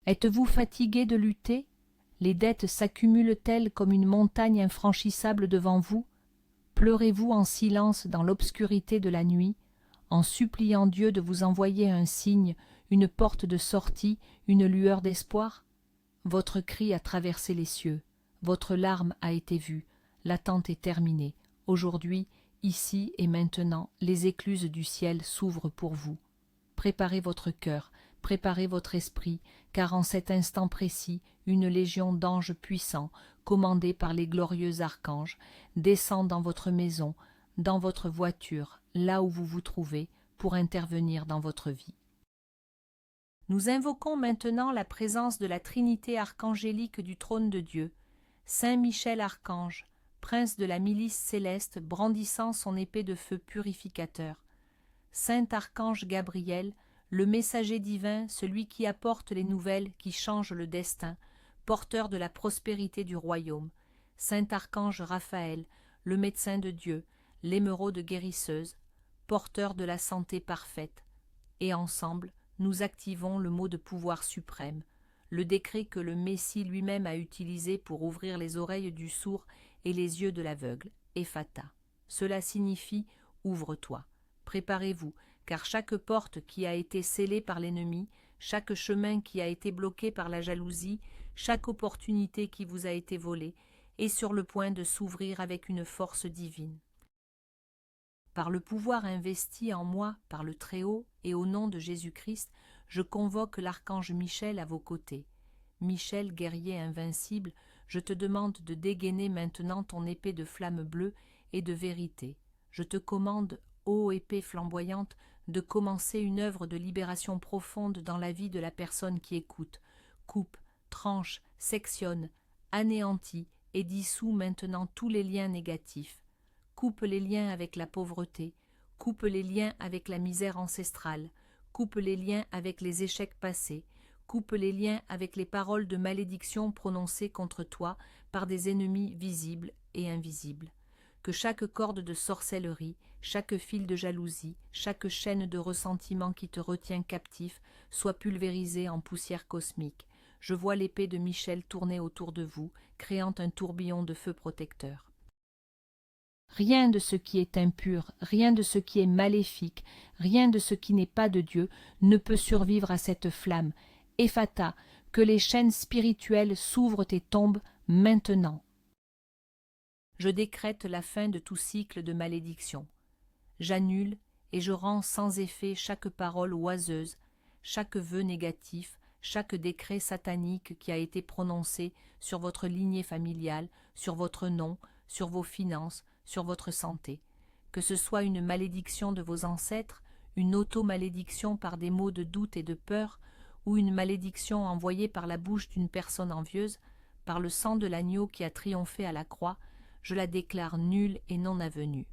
Êtes-vous fatigué de lutter? Les dettes s'accumulent-elles comme une montagne infranchissable devant vous? Pleurez-vous en silence dans l'obscurité de la nuit, en suppliant Dieu de vous envoyer un signe, une porte de sortie, une lueur d'espoir? Votre cri a traversé les cieux, votre larme a été vue, l'attente est terminée. Aujourd'hui, ici et maintenant, les écluses du ciel s'ouvrent pour vous. Préparez votre cœur, préparez votre esprit, car en cet instant précis, une légion d'anges puissants, commandée par les glorieux archanges, descend dans votre maison, dans votre voiture, là où vous vous trouvez, pour intervenir dans votre vie. Nous invoquons maintenant la présence de la Trinité archangélique du trône de Dieu. Saint Michel Archange, prince de la milice céleste brandissant son épée de feu purificateur. Saint Archange Gabriel, le messager divin, celui qui apporte les nouvelles qui changent le destin, porteur de la prospérité du royaume. Saint Archange Raphaël, le médecin de Dieu, l'émeraude guérisseuse, porteur de la santé parfaite. Et ensemble, nous activons le mot de pouvoir suprême, le décret que le Messie lui-même a utilisé pour ouvrir les oreilles du sourd et les yeux de l'aveugle, Ephata. Cela signifie « ouvre-toi ». Préparez-vous, car chaque porte qui a été scellée par l'ennemi, chaque chemin qui a été bloqué par la jalousie, chaque opportunité qui vous a été volée, est sur le point de s'ouvrir avec une force divine. Par le pouvoir investi en moi par le Très-Haut et au nom de Jésus-Christ, je convoque l'archange Michel à vos côtés. Michel, guerrier invincible, je te demande de dégainer maintenant ton épée de flamme bleue et de vérité. Je te commande, ô épée flamboyante, de commencer une œuvre de libération profonde dans la vie de la personne qui écoute. Coupe, tranche, sectionne, anéantit et dissout maintenant tous les liens négatifs. Coupe les liens avec la pauvreté, coupe les liens avec la misère ancestrale, coupe les liens avec les échecs passés, coupe les liens avec les paroles de malédiction prononcées contre toi par des ennemis visibles et invisibles. Que chaque corde de sorcellerie, chaque fil de jalousie, chaque chaîne de ressentiment qui te retient captif soit pulvérisée en poussière cosmique. Je vois l'épée de Michel tourner autour de vous, créant un tourbillon de feu protecteur. Rien de ce qui est impur, rien de ce qui est maléfique, rien de ce qui n'est pas de Dieu ne peut survivre à cette flamme. Ephata, que les chaînes spirituelles s'ouvrent et tombent maintenant. Je décrète la fin de tout cycle de malédiction. J'annule et je rends sans effet chaque parole oiseuse, chaque vœu négatif, chaque décret satanique qui a été prononcé sur votre lignée familiale, sur votre nom, sur vos finances, sur votre santé. Que ce soit une malédiction de vos ancêtres, une auto-malédiction par des mots de doute et de peur, ou une malédiction envoyée par la bouche d'une personne envieuse, par le sang de l'agneau qui a triomphé à la croix, je la déclare nulle et non avenue.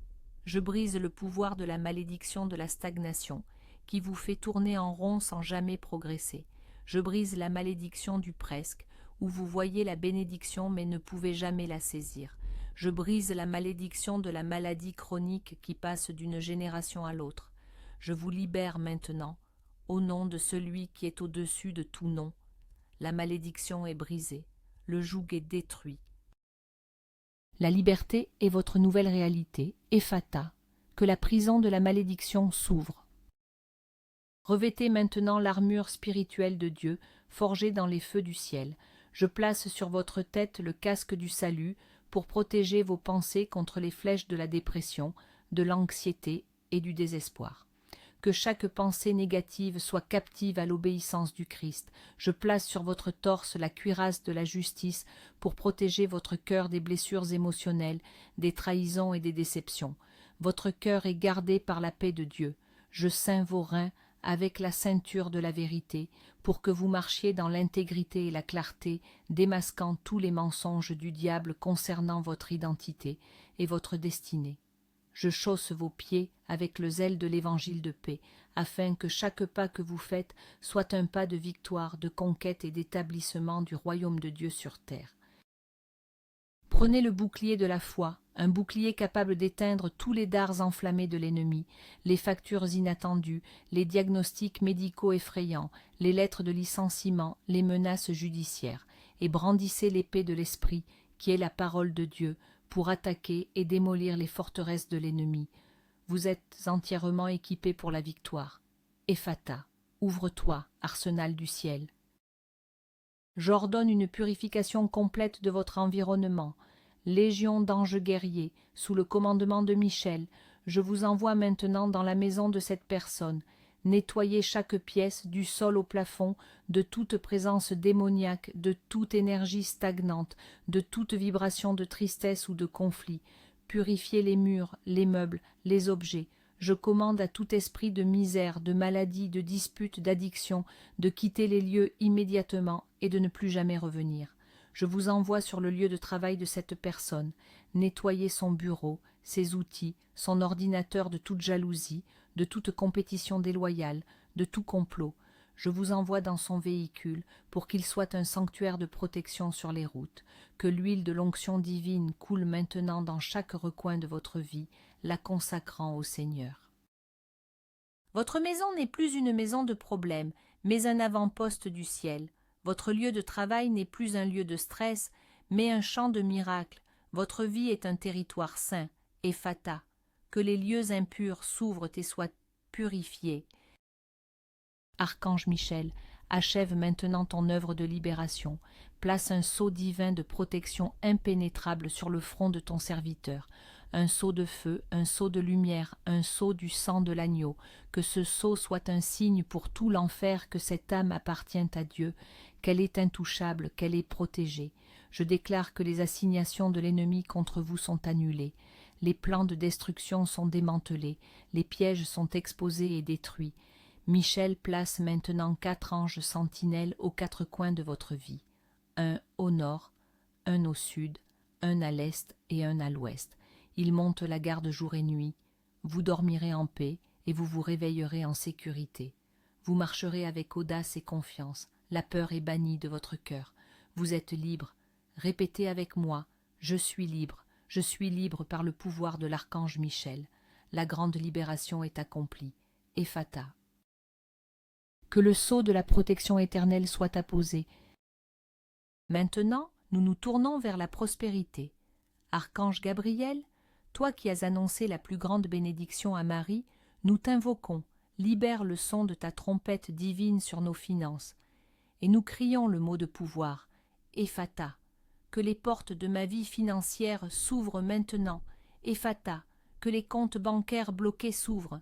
Je brise le pouvoir de la malédiction de la stagnation, qui vous fait tourner en rond sans jamais progresser. Je brise la malédiction du presque, où vous voyez la bénédiction mais ne pouvez jamais la saisir. Je brise la malédiction de la maladie chronique qui passe d'une génération à l'autre. Je vous libère maintenant, au nom de celui qui est au-dessus de tout nom. La malédiction est brisée, le joug est détruit. La liberté est votre nouvelle réalité, Ephata, que la prison de la malédiction s'ouvre. Revêtez maintenant l'armure spirituelle de Dieu, forgée dans les feux du ciel. Je place sur votre tête le casque du salut, pour protéger vos pensées contre les flèches de la dépression, de l'anxiété et du désespoir. Que chaque pensée négative soit captive à l'obéissance du Christ. Je place sur votre torse la cuirasse de la justice pour protéger votre cœur des blessures émotionnelles, des trahisons et des déceptions. Votre cœur est gardé par la paix de Dieu. Je ceins vos reins avec la ceinture de la vérité, pour que vous marchiez dans l'intégrité et la clarté, démasquant tous les mensonges du diable concernant votre identité et votre destinée. Je chausse vos pieds avec le zèle de l'évangile de paix, afin que chaque pas que vous faites soit un pas de victoire, de conquête et d'établissement du royaume de Dieu sur terre. Prenez le bouclier de la foi, un bouclier capable d'éteindre tous les dards enflammés de l'ennemi, les factures inattendues, les diagnostics médicaux effrayants, les lettres de licenciement, les menaces judiciaires, et brandissez l'épée de l'esprit, qui est la parole de Dieu, pour attaquer et démolir les forteresses de l'ennemi. Vous êtes entièrement équipés pour la victoire. Ephata, ouvre-toi, arsenal du ciel. J'ordonne une purification complète de votre environnement. Légion d'anges guerriers, sous le commandement de Michel, je vous envoie maintenant dans la maison de cette personne. Nettoyez chaque pièce, du sol au plafond, de toute présence démoniaque, de toute énergie stagnante, de toute vibration de tristesse ou de conflit. Purifiez les murs, les meubles, les objets. Je commande à tout esprit de misère, de maladie, de dispute, d'addiction, de quitter les lieux immédiatement et de ne plus jamais revenir. Je vous envoie sur le lieu de travail de cette personne. Nettoyez son bureau, ses outils, son ordinateur de toute jalousie, de toute compétition déloyale, de tout complot. Je vous envoie dans son véhicule pour qu'il soit un sanctuaire de protection sur les routes, que l'huile de l'onction divine coule maintenant dans chaque recoin de votre vie, la consacrant au Seigneur. Votre maison n'est plus une maison de problèmes, mais un avant-poste du ciel. Votre lieu de travail n'est plus un lieu de stress, mais un champ de miracles. Votre vie est un territoire saint, Ephata. Que les lieux impurs s'ouvrent et soient purifiés. Archange Michel, achève maintenant ton œuvre de libération. Place un sceau divin de protection impénétrable sur le front de ton serviteur. Un sceau de feu, un sceau de lumière, un sceau du sang de l'agneau. Que ce sceau soit un signe pour tout l'enfer que cette âme appartient à Dieu, qu'elle est intouchable, qu'elle est protégée. Je déclare que les assignations de l'ennemi contre vous sont annulées. Les plans de destruction sont démantelés, les pièges sont exposés et détruits. Michel place maintenant 4 anges sentinelles aux 4 coins de votre vie. Un au nord, un au sud, un à l'est et un à l'ouest. Ils montent la garde jour et nuit. Vous dormirez en paix et vous vous réveillerez en sécurité. Vous marcherez avec audace et confiance. La peur est bannie de votre cœur. Vous êtes libre. Répétez avec moi, je suis libre. Je suis libre par le pouvoir de l'archange Michel. La grande libération est accomplie. Ephata. Que le sceau de la protection éternelle soit apposé. Maintenant, nous nous tournons vers la prospérité. Archange Gabriel, toi qui as annoncé la plus grande bénédiction à Marie, nous t'invoquons, libère le son de ta trompette divine sur nos finances. Et nous crions le mot de pouvoir, Ephata. Que les portes de ma vie financière s'ouvrent maintenant. Ephata, que les comptes bancaires bloqués s'ouvrent.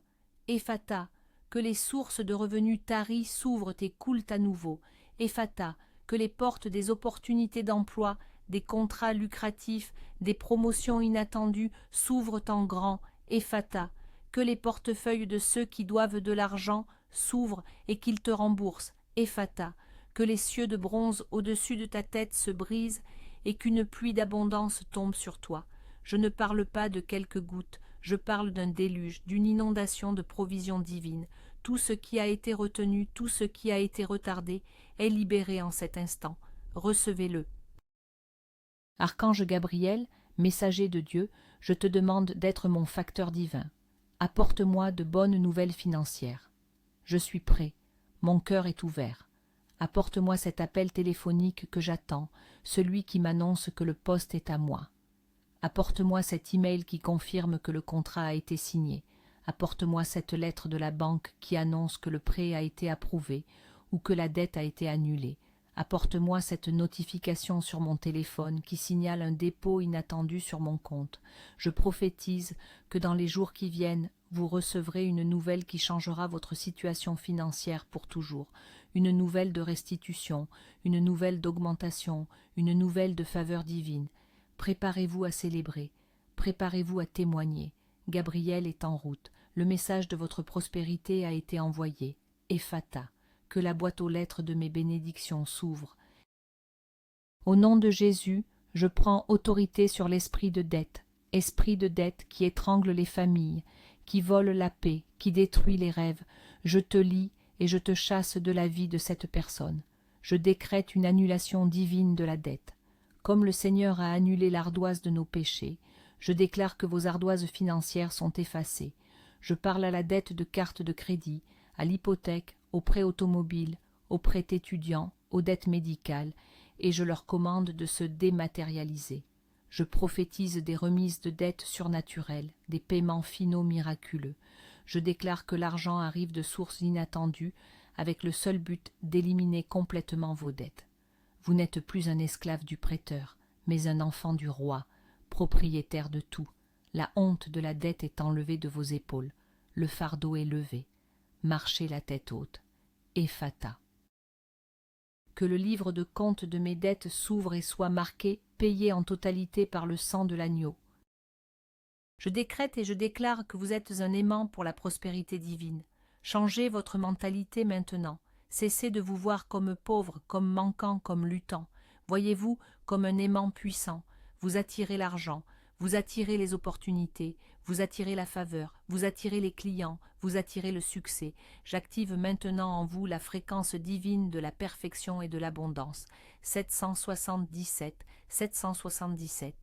Ephata, que les sources de revenus taris s'ouvrent et coulent à nouveau. Ephata, que les portes des opportunités d'emploi, des contrats lucratifs, des promotions inattendues s'ouvrent en grand. Ephata, que les portefeuilles de ceux qui doivent de l'argent s'ouvrent et qu'ils te remboursent. Ephata, que les cieux de bronze au-dessus de ta tête se brisent et qu'une pluie d'abondance tombe sur toi. Je ne parle pas de quelques gouttes, je parle d'un déluge, d'une inondation de provisions divines. Tout ce qui a été retenu, tout ce qui a été retardé, est libéré en cet instant. Recevez-le. Archange Gabriel, messager de Dieu, je te demande d'être mon facteur divin. Apporte-moi de bonnes nouvelles financières. Je suis prêt, mon cœur est ouvert. Apporte-moi cet appel téléphonique que j'attends, celui qui m'annonce que le poste est à moi. Apporte-moi cet email qui confirme que le contrat a été signé. Apporte-moi cette lettre de la banque qui annonce que le prêt a été approuvé ou que la dette a été annulée. Apporte-moi cette notification sur mon téléphone qui signale un dépôt inattendu sur mon compte. Je prophétise que dans les jours qui viennent, vous recevrez une nouvelle qui changera votre situation financière pour toujours, une nouvelle de restitution, une nouvelle d'augmentation, une nouvelle de faveur divine. Préparez-vous à célébrer, préparez-vous à témoigner. Gabriel est en route, le message de votre prospérité a été envoyé. Ephata, que la boîte aux lettres de mes bénédictions s'ouvre. Au nom de Jésus, je prends autorité sur l'esprit de dette qui étrangle les familles, qui vole la paix, qui détruit les rêves. Je te lie et je te chasse de la vie de cette personne. Je décrète une annulation divine de la dette. Comme le Seigneur a annulé l'ardoise de nos péchés, je déclare que vos ardoises financières sont effacées. Je parle à la dette de carte de crédit, à l'hypothèque, aux prêts automobiles, aux prêts étudiants, aux dettes médicales, et je leur commande de se dématérialiser. Je prophétise des remises de dettes surnaturelles, des paiements finaux miraculeux. Je déclare que l'argent arrive de sources inattendues, avec le seul but d'éliminer complètement vos dettes. Vous n'êtes plus un esclave du prêteur, mais un enfant du roi, propriétaire de tout. La honte de la dette est enlevée de vos épaules. Le fardeau est levé. Marchez la tête haute. Ephata. Que le livre de compte de mes dettes s'ouvre et soit marqué « Payé en totalité par le sang de l'agneau ». Je décrète et je déclare que vous êtes un aimant pour la prospérité divine. Changez votre mentalité maintenant. Cessez de vous voir comme pauvre, comme manquant, comme luttant. Voyez-vous comme un aimant puissant. Vous attirez l'argent, vous attirez les opportunités, vous attirez la faveur, vous attirez les clients, vous attirez le succès. J'active maintenant en vous la fréquence divine de la perfection et de l'abondance. 777, 777.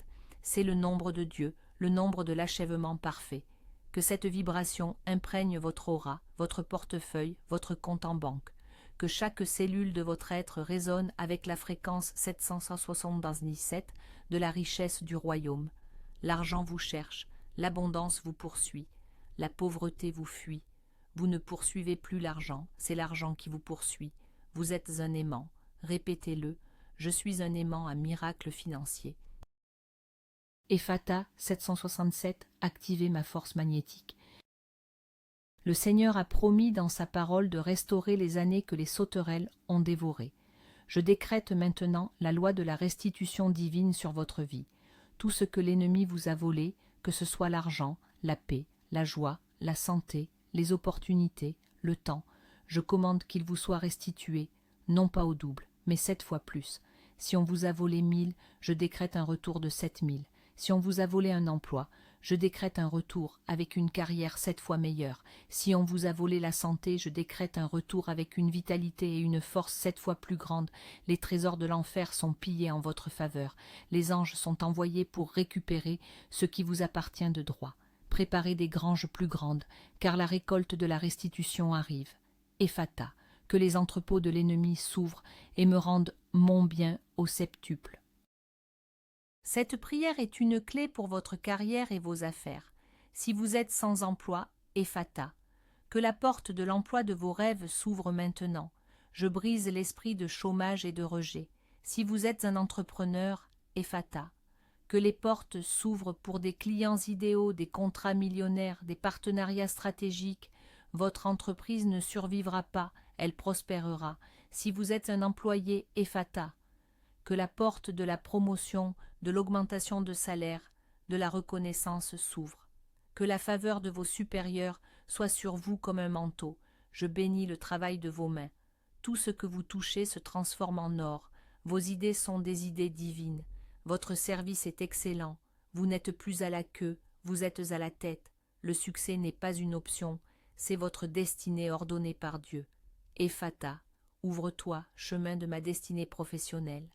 C'est le nombre de Dieu, le nombre de l'achèvement parfait. Que cette vibration imprègne votre aura, votre portefeuille, votre compte en banque. Que chaque cellule de votre être résonne avec la fréquence 777 de la richesse du royaume. L'argent vous cherche, l'abondance vous poursuit, la pauvreté vous fuit. Vous ne poursuivez plus l'argent, c'est l'argent qui vous poursuit. Vous êtes un aimant, répétez-le, je suis un aimant à miracle financier. Ephata 767, activez ma force magnétique. Le Seigneur a promis dans sa parole de restaurer les années que les sauterelles ont dévorées. Je décrète maintenant la loi de la restitution divine sur votre vie. Tout ce que l'ennemi vous a volé, que ce soit l'argent, la paix, la joie, la santé, les opportunités, le temps, je commande qu'il vous soit restitué, non pas au double, mais 7 fois plus. Si on vous a volé 1000, je décrète un retour de 7000. Si on vous a volé un emploi, je décrète un retour avec une carrière 7 fois meilleure. Si on vous a volé la santé, je décrète un retour avec une vitalité et une force 7 fois plus grandes. Les trésors de l'enfer sont pillés en votre faveur. Les anges sont envoyés pour récupérer ce qui vous appartient de droit. Préparez des granges plus grandes, car la récolte de la restitution arrive. Ephata, que les entrepôts de l'ennemi s'ouvrent et me rendent mon bien au septuple. Cette prière est une clé pour votre carrière et vos affaires. Si vous êtes sans emploi, Ephata. Que la porte de l'emploi de vos rêves s'ouvre maintenant. Je brise l'esprit de chômage et de rejet. Si vous êtes un entrepreneur, Ephata. Que les portes s'ouvrent pour des clients idéaux, des contrats millionnaires, des partenariats stratégiques. Votre entreprise ne survivra pas, elle prospérera. Si vous êtes un employé, Ephata. Que la porte de la promotion, de l'augmentation de salaire, de la reconnaissance s'ouvre. Que la faveur de vos supérieurs soit sur vous comme un manteau. Je bénis le travail de vos mains. Tout ce que vous touchez se transforme en or. Vos idées sont des idées divines. Votre service est excellent. Vous n'êtes plus à la queue, vous êtes à la tête. Le succès n'est pas une option, c'est votre destinée ordonnée par Dieu. Ephata, ouvre-toi, chemin de ma destinée professionnelle.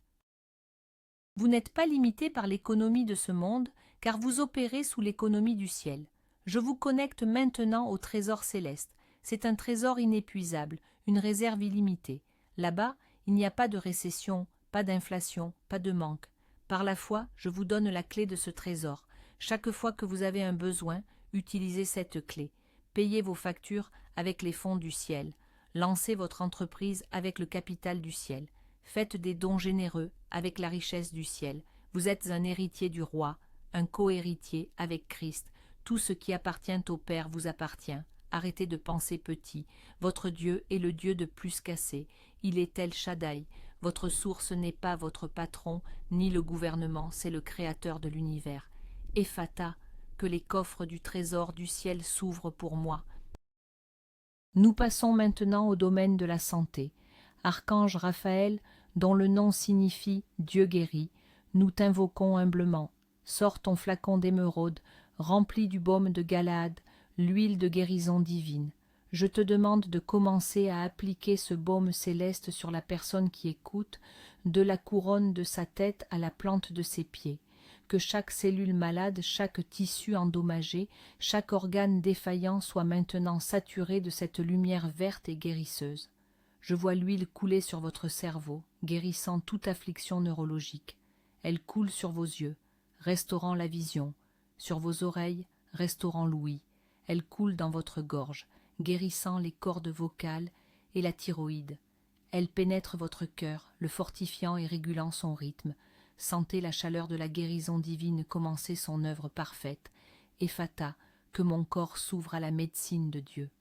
Vous n'êtes pas limité par l'économie de ce monde, car vous opérez sous l'économie du ciel. Je vous connecte maintenant au trésor céleste. C'est un trésor inépuisable, une réserve illimitée. Là-bas, il n'y a pas de récession, pas d'inflation, pas de manque. Par la foi, je vous donne la clé de ce trésor. Chaque fois que vous avez un besoin, utilisez cette clé. Payez vos factures avec les fonds du ciel. Lancez votre entreprise avec le capital du ciel. Faites des dons généreux avec la richesse du ciel. Vous êtes un héritier du roi, un co-héritier avec Christ. Tout ce qui appartient au Père vous appartient. Arrêtez de penser petit. Votre Dieu est le Dieu de plus qu'assez. Il est El Shaddai. Votre source n'est pas votre patron, ni le gouvernement, c'est le Créateur de l'univers. Ephata, que les coffres du trésor du ciel s'ouvrent pour moi. Nous passons maintenant au domaine de la santé. Archange Raphaël, dont le nom signifie « Dieu guérit », nous t'invoquons humblement. Sors ton flacon d'émeraude, rempli du baume de Galaad, l'huile de guérison divine. Je te demande de commencer à appliquer ce baume céleste sur la personne qui écoute, de la couronne de sa tête à la plante de ses pieds. Que chaque cellule malade, chaque tissu endommagé, chaque organe défaillant soit maintenant saturé de cette lumière verte et guérisseuse. Je vois l'huile couler sur votre cerveau, guérissant toute affliction neurologique. Elle coule sur vos yeux, restaurant la vision, sur vos oreilles, restaurant l'ouïe. Elle coule dans votre gorge, guérissant les cordes vocales et la thyroïde. Elle pénètre votre cœur, le fortifiant et régulant son rythme. Sentez la chaleur de la guérison divine commencer son œuvre parfaite. Ephata, que mon corps s'ouvre à la médecine de Dieu.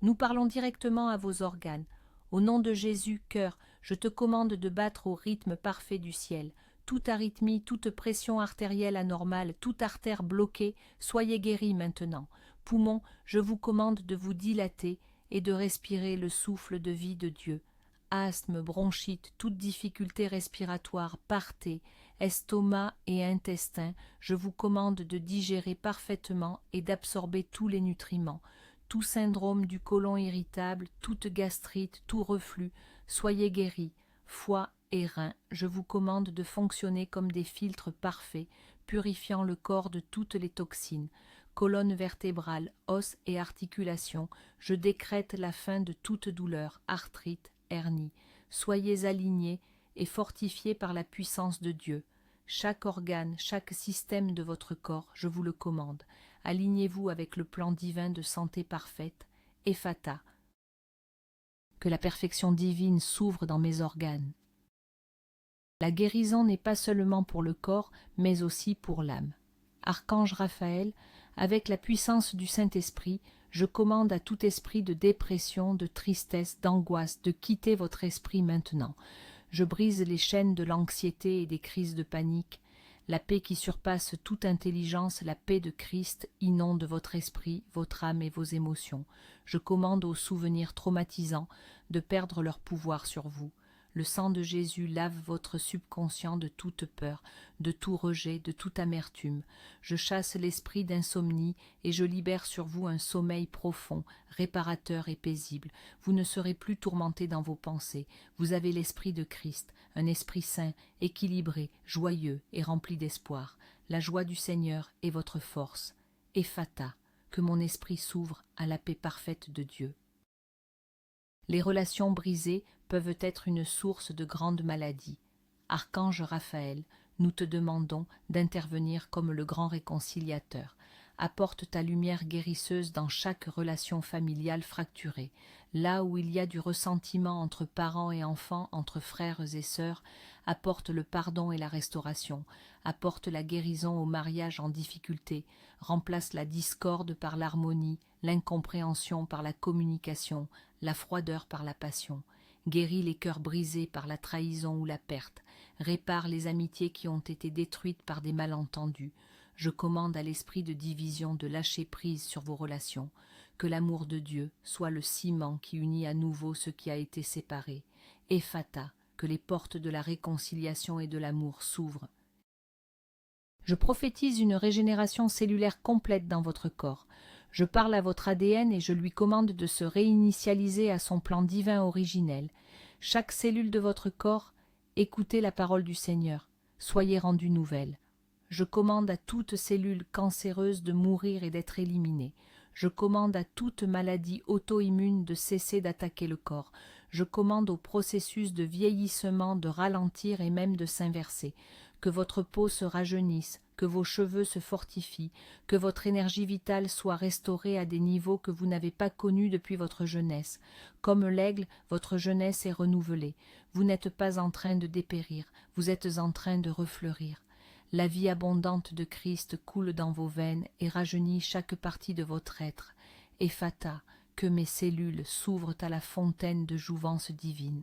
Nous parlons directement à vos organes. Au nom de Jésus, cœur, je te commande de battre au rythme parfait du ciel. Toute arythmie, toute pression artérielle anormale, toute artère bloquée, soyez guéris maintenant. Poumons, je vous commande de vous dilater et de respirer le souffle de vie de Dieu. Asthme, bronchite, toute difficulté respiratoire, partez. Estomac et intestin, je vous commande de digérer parfaitement et d'absorber tous les nutriments. Tout syndrome du côlon irritable, toute gastrite, tout reflux, soyez guéris. Foie et reins, je vous commande de fonctionner comme des filtres parfaits, purifiant le corps de toutes les toxines. Colonne vertébrale, os et articulations, je décrète la fin de toute douleur, arthrite, hernie. Soyez alignés et fortifiés par la puissance de Dieu. Chaque organe, chaque système de votre corps, je vous le commande. Alignez-vous avec le plan divin de santé parfaite. Ephata. Que la perfection divine s'ouvre dans mes organes. La guérison n'est pas seulement pour le corps, mais aussi pour l'âme. Archange Raphaël, avec la puissance du Saint-Esprit, je commande à tout esprit de dépression, de tristesse, d'angoisse, de quitter votre esprit maintenant. Je brise les chaînes de l'anxiété et des crises de panique. La paix qui surpasse toute intelligence, la paix de Christ, inonde votre esprit, votre âme et vos émotions. Je commande aux souvenirs traumatisants de perdre leur pouvoir sur vous. Le sang de Jésus lave votre subconscient de toute peur, de tout rejet, de toute amertume. Je chasse l'esprit d'insomnie et je libère sur vous un sommeil profond, réparateur et paisible. Vous ne serez plus tourmenté dans vos pensées. Vous avez l'esprit de Christ, un esprit saint, équilibré, joyeux et rempli d'espoir. La joie du Seigneur est votre force. Ephata, que mon esprit s'ouvre à la paix parfaite de Dieu. Les relations brisées peuvent être une source de grandes maladies. Archange Raphaël, nous te demandons d'intervenir comme le grand réconciliateur. Apporte ta lumière guérisseuse dans chaque relation familiale fracturée. Là où il y a du ressentiment entre parents et enfants, entre frères et sœurs, apporte le pardon et la restauration. Apporte la guérison au mariage en difficulté. Remplace la discorde par l'harmonie, l'incompréhension par la communication, la froideur par la passion. Guéris les cœurs brisés par la trahison ou la perte. Répare les amitiés qui ont été détruites par des malentendus. Je commande à l'esprit de division de lâcher prise sur vos relations. Que l'amour de Dieu soit le ciment qui unit à nouveau ce qui a été séparé. Ephata, que les portes de la réconciliation et de l'amour s'ouvrent. Je prophétise une régénération cellulaire complète dans votre corps. Je parle à votre ADN et je lui commande de se réinitialiser à son plan divin originel. Chaque cellule de votre corps, écoutez la parole du Seigneur. Soyez rendue nouvelle. Je commande à toute cellule cancéreuse de mourir et d'être éliminée. Je commande à toute maladie auto-immune de cesser d'attaquer le corps. Je commande au processus de vieillissement de ralentir et même de s'inverser. Que votre peau se rajeunisse, que vos cheveux se fortifient, que votre énergie vitale soit restaurée à des niveaux que vous n'avez pas connus depuis votre jeunesse. Comme l'aigle, votre jeunesse est renouvelée. Vous n'êtes pas en train de dépérir, vous êtes en train de refleurir. La vie abondante de Christ coule dans vos veines et rajeunit chaque partie de votre être. Ephata, que mes cellules s'ouvrent à la fontaine de jouvence divine.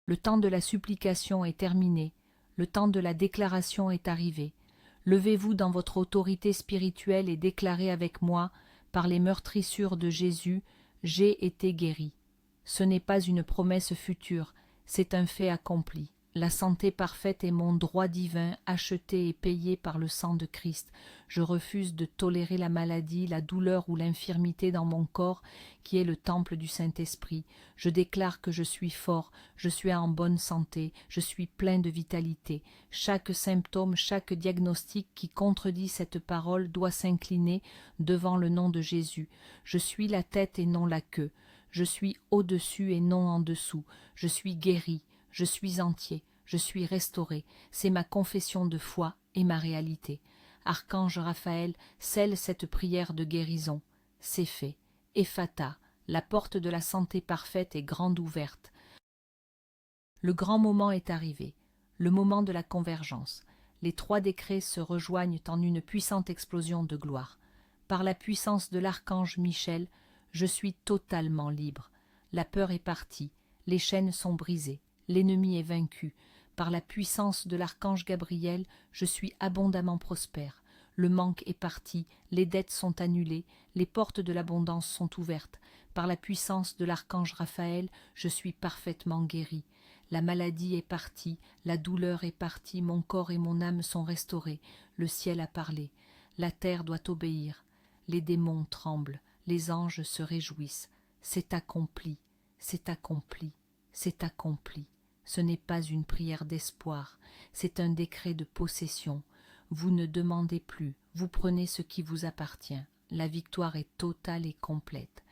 Le temps de la supplication est terminé, le temps de la déclaration est arrivé. Levez-vous dans votre autorité spirituelle et déclarez avec moi, par les meurtrissures de Jésus, j'ai été guéri. Ce n'est pas une promesse future, c'est un fait accompli. La santé parfaite est mon droit divin, acheté et payé par le sang de Christ. Je refuse de tolérer la maladie, la douleur ou l'infirmité dans mon corps, qui est le temple du Saint-Esprit. Je déclare que je suis fort, je suis en bonne santé, je suis plein de vitalité. Chaque symptôme, chaque diagnostic qui contredit cette parole doit s'incliner devant le nom de Jésus. Je suis la tête et non la queue. Je suis au-dessus et non en dessous. Je suis guéri. Je suis entier, je suis restauré, c'est ma confession de foi et ma réalité. Archange Raphaël, scelle cette prière de guérison. C'est fait. Ephata, la porte de la santé parfaite est grande ouverte. Le grand moment est arrivé, le moment de la convergence. Les trois décrets se rejoignent en une puissante explosion de gloire. Par la puissance de l'archange Michel, je suis totalement libre. La peur est partie, les chaînes sont brisées. L'ennemi est vaincu. Par la puissance de l'archange Gabriel, je suis abondamment prospère. Le manque est parti, les dettes sont annulées, les portes de l'abondance sont ouvertes. Par la puissance de l'archange Raphaël, je suis parfaitement guéri. La maladie est partie, la douleur est partie, mon corps et mon âme sont restaurés. Le ciel a parlé. La terre doit obéir. Les démons tremblent, les anges se réjouissent. C'est accompli, c'est accompli, c'est accompli. Ce n'est pas une prière d'espoir, c'est un décret de possession. Vous ne demandez plus, vous prenez ce qui vous appartient. La victoire est totale et complète.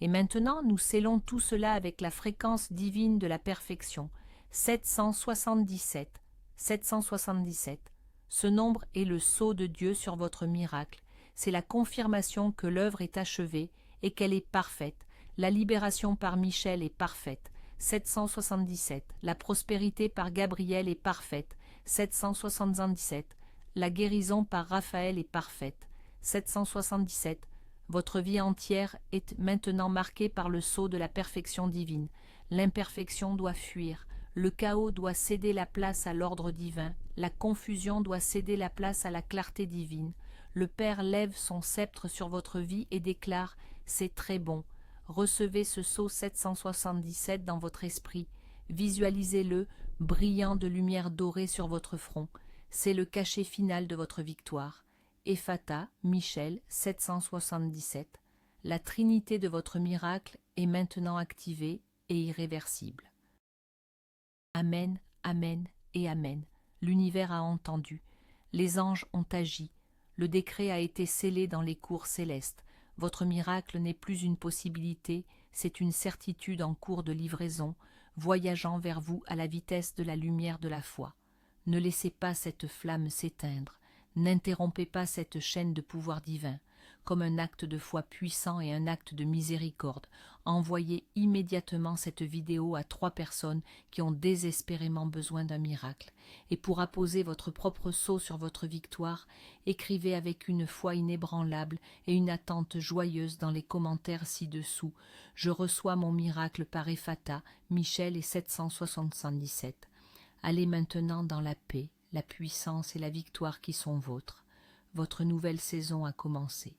Et maintenant, nous scellons tout cela avec la fréquence divine de la perfection. 777. 777. Ce nombre est le sceau de Dieu sur votre miracle. C'est la confirmation que l'œuvre est achevée et qu'elle est parfaite. La libération par Michel est parfaite. 777. La prospérité par Gabriel est parfaite. 777. La guérison par Raphaël est parfaite. 777. Votre vie entière est maintenant marquée par le sceau de la perfection divine. L'imperfection doit fuir. Le chaos doit céder la place à l'ordre divin. La confusion doit céder la place à la clarté divine. Le Père lève son sceptre sur votre vie et déclare « C'est très bon ». Recevez ce sceau 777 dans votre esprit, visualisez-le, brillant de lumière dorée sur votre front. C'est le cachet final de votre victoire. Ephata, Michel, 777. La trinité de votre miracle est maintenant activée et irréversible. Amen, Amen et Amen. L'univers a entendu. Les anges ont agi. Le décret a été scellé dans les cours célestes. Votre miracle n'est plus une possibilité, c'est une certitude en cours de livraison, voyageant vers vous à la vitesse de la lumière de la foi. Ne laissez pas cette flamme s'éteindre, n'interrompez pas cette chaîne de pouvoir divin. Comme un acte de foi puissant et un acte de miséricorde, envoyez immédiatement cette vidéo à 3 personnes qui ont désespérément besoin d'un miracle. Et pour apposer votre propre sceau sur votre victoire, écrivez avec une foi inébranlable et une attente joyeuse dans les commentaires ci-dessous. Je reçois mon miracle par Ephata, Michel et 777. Allez maintenant dans la paix, la puissance et la victoire qui sont vôtres. Votre nouvelle saison a commencé.